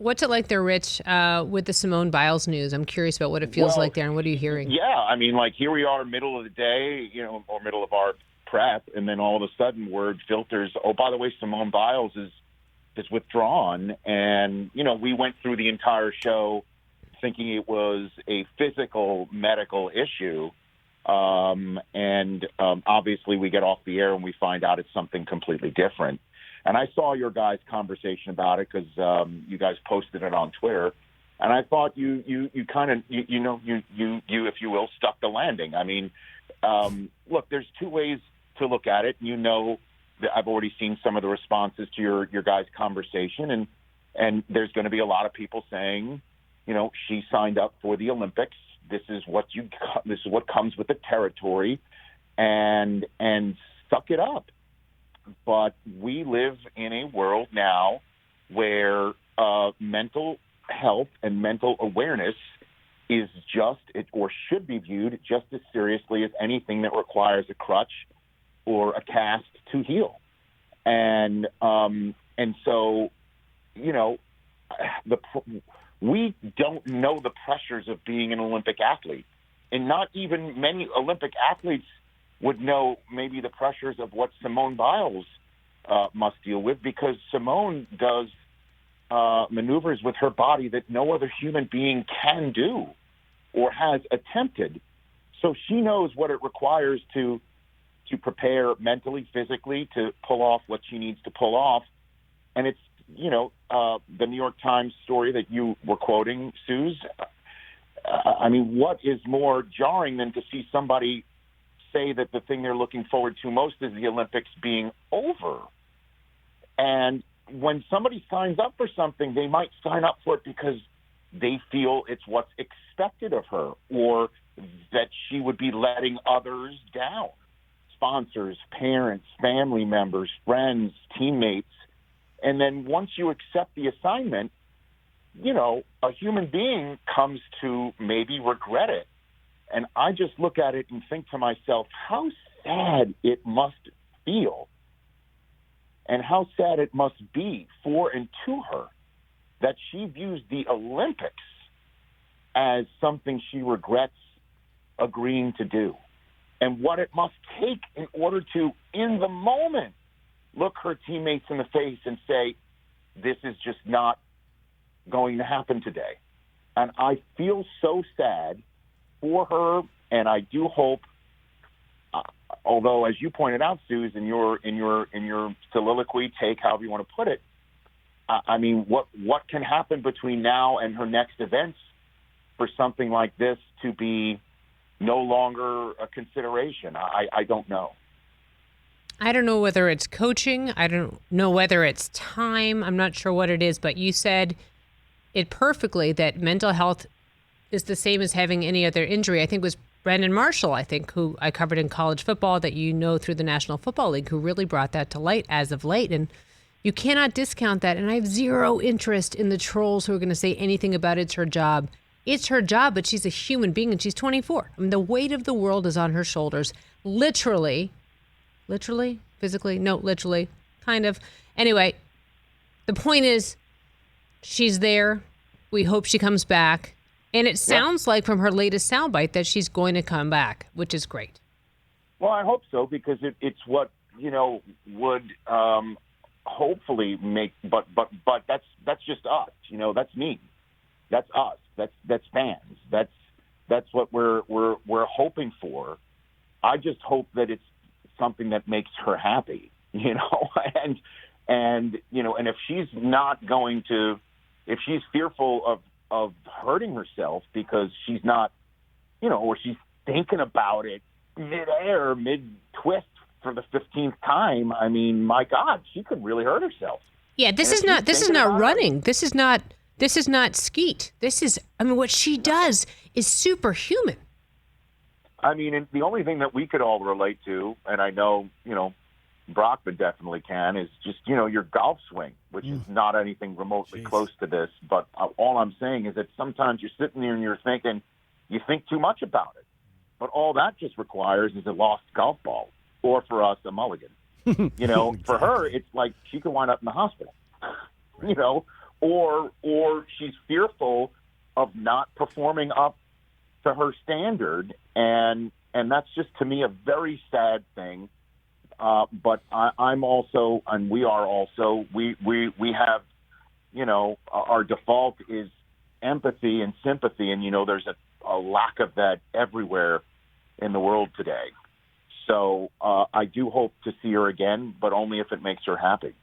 What's it like there, Rich, with the Simone Biles news? I'm curious about what it feels Well, like there, and what are you hearing? yeah, I mean, like here we are, middle of the day, or middle of our prep, and then all of a sudden, word filters. Oh, by the way, Simone Biles is withdrawn, and we went through the entire show thinking it was a physical medical issue, and obviously we get off the air and we find out it's something completely different. And I saw your guys' conversation about it because you guys posted it on Twitter, and I thought you kind of you if you will stuck the landing. I mean, look, there's two ways to look at it. That I've already seen some of the responses to your guys' conversation, and there's going to be a lot of people saying, she signed up for the Olympics. This is what comes with the territory, and suck it up. But we live in a world now where mental health and mental awareness is or should be viewed just as seriously as anything that requires a crutch or a cast to heal. And so, we don't know the pressures of being an Olympic athlete, and not even many Olympic athletes would know maybe the pressures of what Simone Biles must deal with, because Simone does maneuvers with her body that no other human being can do or has attempted. So she knows what it requires to prepare mentally, physically, to pull off what she needs to pull off. And it's, the New York Times story that you were quoting, Suze. I mean, what is more jarring than to see somebody say that the thing they're looking forward to most is the Olympics being over? And when somebody signs up for something, they might sign up for it because they feel it's what's expected of her, or that she would be letting others down. Sponsors, parents, family members, friends, teammates. And then once you accept the assignment, a human being comes to maybe regret it. And I just look at it and think to myself, how sad it must feel, and how sad it must be for and to her that she views the Olympics as something she regrets agreeing to do, and what it must take in order to, in the moment, look her teammates in the face and say, this is just not going to happen today. And I feel so sad for her, and I do hope, although as you pointed out, Suze, in your soliloquy, take however you want to put it, I mean, what can happen between now and her next events for something like this to be no longer a consideration? I don't know. I don't know whether it's coaching. I don't know whether it's time. I'm not sure what it is, but you said it perfectly, that mental health is the same as having any other injury. I think it was Brandon Marshall, who I covered in college football, that through the National Football League, who really brought that to light as of late. And you cannot discount that. And I have zero interest in the trolls who are going to say anything about it's her job. It's her job, but she's a human being and she's 24. I mean, the weight of the world is on her shoulders. Literally, physically, no, literally, kind of. Anyway, the point is, she's there. We hope she comes back. And it sounds like from her latest soundbite that she's going to come back, which is great. Well, I hope so, because it's what, would hopefully make, but that's just us. That's me. That's us. That's fans. That's what we're hoping for. I just hope that it's something that makes her happy, and if she's not going to, if she's fearful of hurting herself because she's not, or she's thinking about it mid-air, mid-twist for the 15th time, I mean, my God, she could really hurt herself. Yeah, this is not running. This is not skeet. What she does is superhuman. I mean, and the only thing that we could all relate to, and I know, Brockman definitely can, is just, your golf swing, which is not anything remotely close to this. But all I'm saying is that sometimes you're sitting there and you're thinking, you think too much about it. But all that just requires is a lost golf ball, or for us, a mulligan. Exactly. For her, it's like she could wind up in the hospital, or she's fearful of not performing up to her standard, and that's just, to me, a very sad thing. But I'm also, and we are also, we have, our default is empathy and sympathy, and there's a lack of that everywhere in the world today. So I do hope to see her again, but only if it makes her happy.